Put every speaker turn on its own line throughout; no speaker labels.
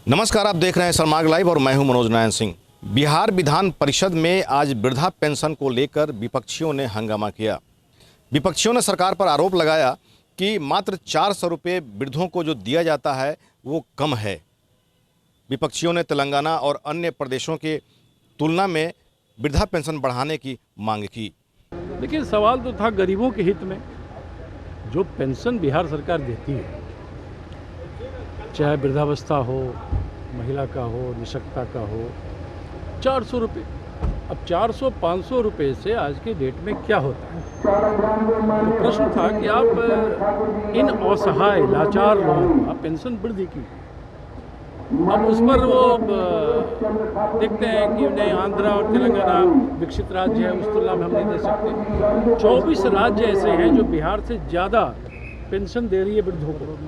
नमस्कार, आप देख रहे हैं सलमार्ग लाइव और मैं हूं मनोज नारायण सिंह। बिहार विधान परिषद में आज वृद्धा पेंशन को लेकर विपक्षियों ने हंगामा किया। विपक्षियों ने सरकार पर आरोप लगाया कि मात्र 400 रुपये वृद्धों को जो दिया जाता है वो कम है। विपक्षियों ने तेलंगाना और अन्य प्रदेशों के तुलना में वृद्धा पेंशन बढ़ाने की मांग की।
देखिए, सवाल तो था गरीबों के हित में। जो पेंशन बिहार सरकार देती है, चाहे वृद्धावस्था हो, महिला का हो, निशक्ता का हो, 400 रुपये। अब 400-500 रुपये से आज के डेट में क्या होता है? तो प्रश्न था कि आप इन असहाय लाचार लोगों का पेंशन वृद्धि की। अब उस पर वो देखते हैं कि नहीं, आंध्रा और तेलंगाना विकसित राज्य है, उस तुलना में हम नहीं दे सकते। 24 राज्य ऐसे हैं जो बिहार से ज़्यादा पेंशन दे रही है वृद्धों को,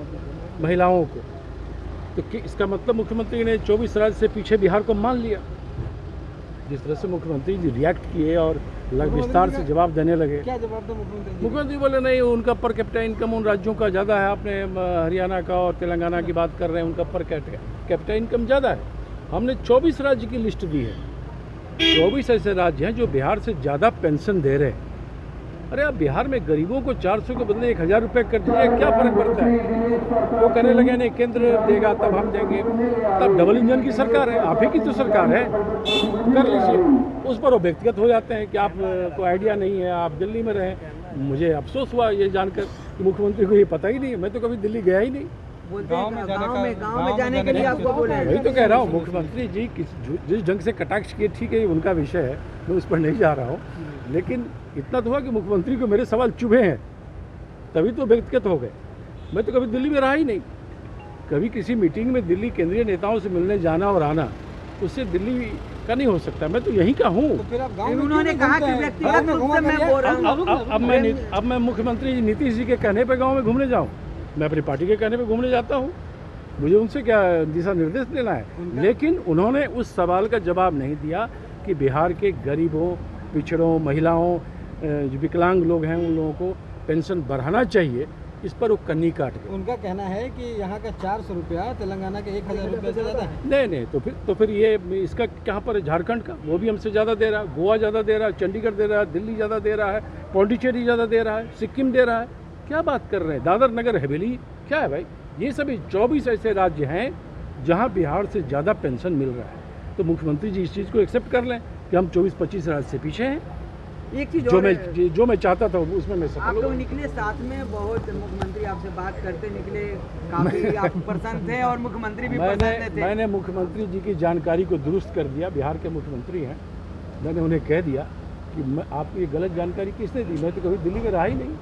महिलाओं को। तो इसका मतलब मुख्यमंत्री ने 24 राज्य से पीछे बिहार को मान लिया। जिस तरह से मुख्यमंत्री जी रिएक्ट किए और विस्तार से जवाब देने लगे।
क्या जवाब दो
मुख्यमंत्री बोले नहीं, उनका पर कैपिटा इनकम उन राज्यों का ज़्यादा है। आपने हरियाणा का और तेलंगाना की बात कर रहे हैं, उनका पर कैपिटा इनकम ज़्यादा है। हमने 24 राज्य की लिस्ट दी है। 24 ऐसे राज्य हैं जो बिहार से ज़्यादा पेंशन दे रहे हैं। अरे आप बिहार में गरीबों को 400 के बदले 1000 रुपये कर दीजिए, क्या फ़र्क पड़ता है? वो कहने लगे नहीं, केंद्र देगा तब हम देंगे। तब डबल इंजन की सरकार है, आप ही की तो सरकार है, कर लीजिए। उस पर वो व्यक्तिगत हो जाते हैं कि आप को आइडिया नहीं है, आप दिल्ली में रहें। मुझे अफसोस हुआ ये जानकर कि मुख्यमंत्री को ये पता ही नहीं। मैं तो कभी दिल्ली गया ही नहीं।
गांव में जाने के लिए आपको बोले।
वही तो कह रहा हूँ, मुख्यमंत्री जी जिस ढंग से कटाक्ष किए, ठीक है, उनका विषय है, मैं उस पर नहीं जा रहा हूँ। लेकिन इतना तो हुआ कि मुख्यमंत्री को मेरे सवाल चुभे हैं, तभी तो व्यक्तिगत हो गए। मैं तो कभी दिल्ली में रहा ही नहीं। कभी किसी मीटिंग में दिल्ली केंद्रीय नेताओं से मिलने जाना और आना, उससे दिल्ली का नहीं हो सकता। मैं तो यहीं का हूँ।
तो उन्होंने कहा कि व्यक्तिगत रूप से मैं बोल रहा हूँ।
अब मैं मुख्यमंत्री नीतीश जी के कहने पे गाँव में घूमने जाऊँ? मैं अपनी पार्टी के कहने पे घूमने जाता हूँ। मुझे उनसे क्या दिशा निर्देश देना है? लेकिन उन्होंने उस सवाल का जवाब नहीं दिया कि बिहार के गरीबों, पिछड़ों, महिलाओं, जो विकलांग लोग हैं, उन लोगों को पेंशन बढ़ाना चाहिए। इस पर वो कन्नी काट गए।
उनका कहना है कि यहाँ का 400 रुपया तेलंगाना के 1000 रुपये से ज़्यादा है।
नहीं, तो फिर ये इसका कहाँ पर है? झारखंड का वो भी हमसे ज़्यादा दे रहा है, गोवा ज़्यादा दे रहा है, चंडीगढ़ दे रहा है, दिल्ली ज़्यादा दे रहा है, पौंडीचेरी ज़्यादा दे रहा है, सिक्किम दे रहा है। क्या बात कर रहे हैं? दादर नगर हवेली क्या है भाई? ये सभी 24 ऐसे राज्य हैं जहाँ बिहार से ज़्यादा पेंशन मिल रहा है। तो मुख्यमंत्री जी इस चीज़ को एक्सेप्ट कर लें कि हम 24-25 राज्य से पीछे हैं।
एक चीज
जो मैं चाहता था उसमें मैं सफल
आप
हो
लोग
गया।
निकले साथ में, बहुत मुख्यमंत्री आपसे बात करते निकले, काफी आप प्रसन्न थे और मुख्यमंत्री भी प्रसन्न थे।
मैंने मुख्यमंत्री जी की जानकारी को दुरुस्त कर दिया। बिहार के मुख्यमंत्री हैं, मैंने उन्हें कह दिया कि आपको ये गलत जानकारी किसने दी? मैं तो कभी दिल्ली में रहा ही नहीं,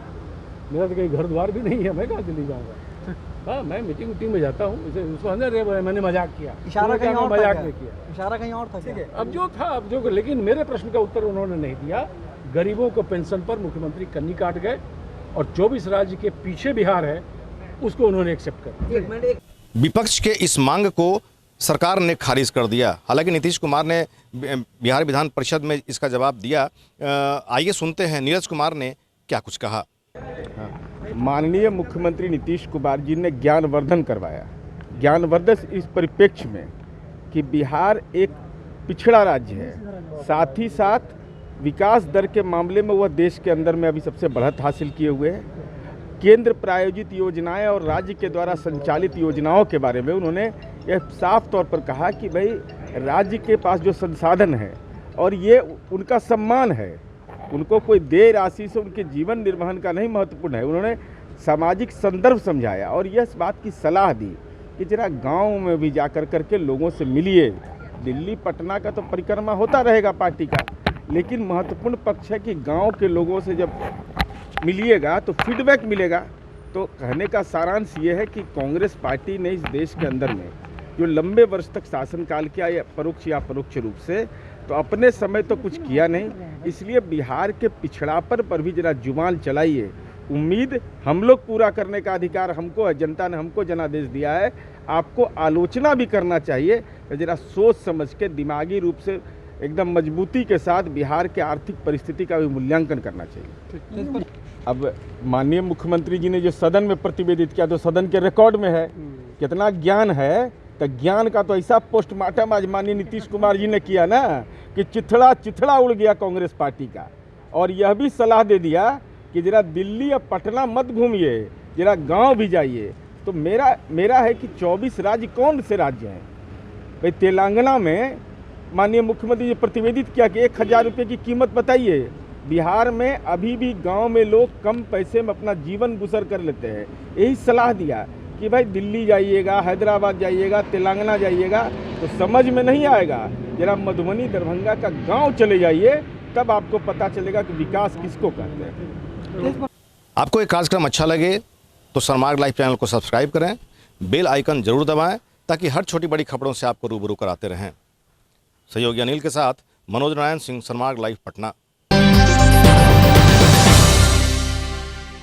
मेरा तो कहीं घर द्वार भी नहीं है, मैं कहाँ दिल्ली जाऊँगा? हाँ, मैं मीटिंग में जाता हूँ। उसको अंदर मैंने मजाक किया,
इशारा कहीं और
मजाक नहीं किया,
इशारा कहीं और था। ठीक है,
अब जो था अब जो, लेकिन मेरे प्रश्न का उत्तर उन्होंने नहीं दिया। गरीबों को पेंशन पर मुख्यमंत्री कन्नी काट गए और 24 राज्य के पीछे बिहार है, उसको उन्होंने एक्सेप्ट कर।
विपक्ष के इस मांग को सरकार ने खारिज कर दिया। हालांकि नीतीश कुमार ने बिहार विधान परिषद में इसका जवाब दिया। आइए सुनते हैं नीरज कुमार ने क्या कुछ कहा।
माननीय मुख्यमंत्री नीतीश कुमार जी ने ज्ञानवर्धन करवाया। ज्ञानवर्धन इस परिप्रेक्ष्य में कि बिहार एक पिछड़ा राज्य है, साथ ही साथ विकास दर के मामले में वह देश के अंदर में अभी सबसे बढ़त हासिल किए हुए हैं। केंद्र प्रायोजित योजनाएं और राज्य के द्वारा संचालित योजनाओं के बारे में उन्होंने यह साफ तौर पर कहा कि भाई राज्य के पास जो संसाधन है और ये उनका सम्मान है, उनको कोई देय राशि से उनके जीवन निर्वहन का नहीं महत्वपूर्ण है। उन्होंने सामाजिक संदर्भ समझाया और यह इस बात की सलाह दी कि जरा गांव में भी जा कर के लोगों से मिलिए। दिल्ली पटना का तो परिक्रमा होता रहेगा पार्टी का, लेकिन महत्वपूर्ण पक्ष है कि गांव के लोगों से जब मिलिएगा तो फीडबैक मिलेगा। तो कहने का सारांश ये है कि कांग्रेस पार्टी ने इस देश के अंदर में जो लंबे वर्ष तक शासनकाल किया, या परोक्ष या परोक्ष रूप से, तो अपने समय तो कुछ किया नहीं। इसलिए बिहार के पिछड़ापन पर भी जरा जुबान चलाइए। उम्मीद हम लोग पूरा करने का अधिकार हमको है, जनता ने हमको जनादेश दिया है। आपको आलोचना भी करना चाहिए, तो जरा सोच समझ के दिमागी रूप से एकदम मजबूती के साथ बिहार के आर्थिक परिस्थिति का भी मूल्यांकन करना चाहिए। अब माननीय मुख्यमंत्री जी ने जो सदन में प्रतिवेदित किया, तो सदन के रिकॉर्ड में है। कितना ज्ञान है तो ज्ञान का तो ऐसा पोस्टमार्टम आज माननीय नीतीश कुमार जी ने किया ना कि चिथड़ा चिथड़ा उड़ गया कांग्रेस पार्टी का। और यह भी सलाह दे दिया कि जरा दिल्ली या पटना मत घूमिए, जरा गांव भी जाइए। तो मेरा है कि 24 राज्य कौन से राज्य हैं भाई? तेलंगाना में माननीय मुख्यमंत्री जी प्रतिवेदित किया कि 1000 रुपये की कीमत बताइए। बिहार में अभी भी गांव में लोग कम पैसे में अपना जीवन गुजर कर लेते हैं। यही सलाह दिया कि भाई दिल्ली जाइएगा, हैदराबाद जाइएगा, तेलंगाना जाइएगा तो समझ में नहीं आएगा। जरा मधुबनी दरभंगा का गांव चले जाइए, तब आपको पता चलेगा कि विकास किसको कहते हैं।
आपको ये कार्यक्रम अच्छा लगे तो सनमार्ग लाइव चैनल को सब्सक्राइब करें, बेल आइकन जरूर दबाएं ताकि हर छोटी बड़ी खबरों से आपको रूबरू कराते रहें। सहयोगी अनिल के साथ मनोज नारायण सिंह, सनमार्ग लाइव, पटना।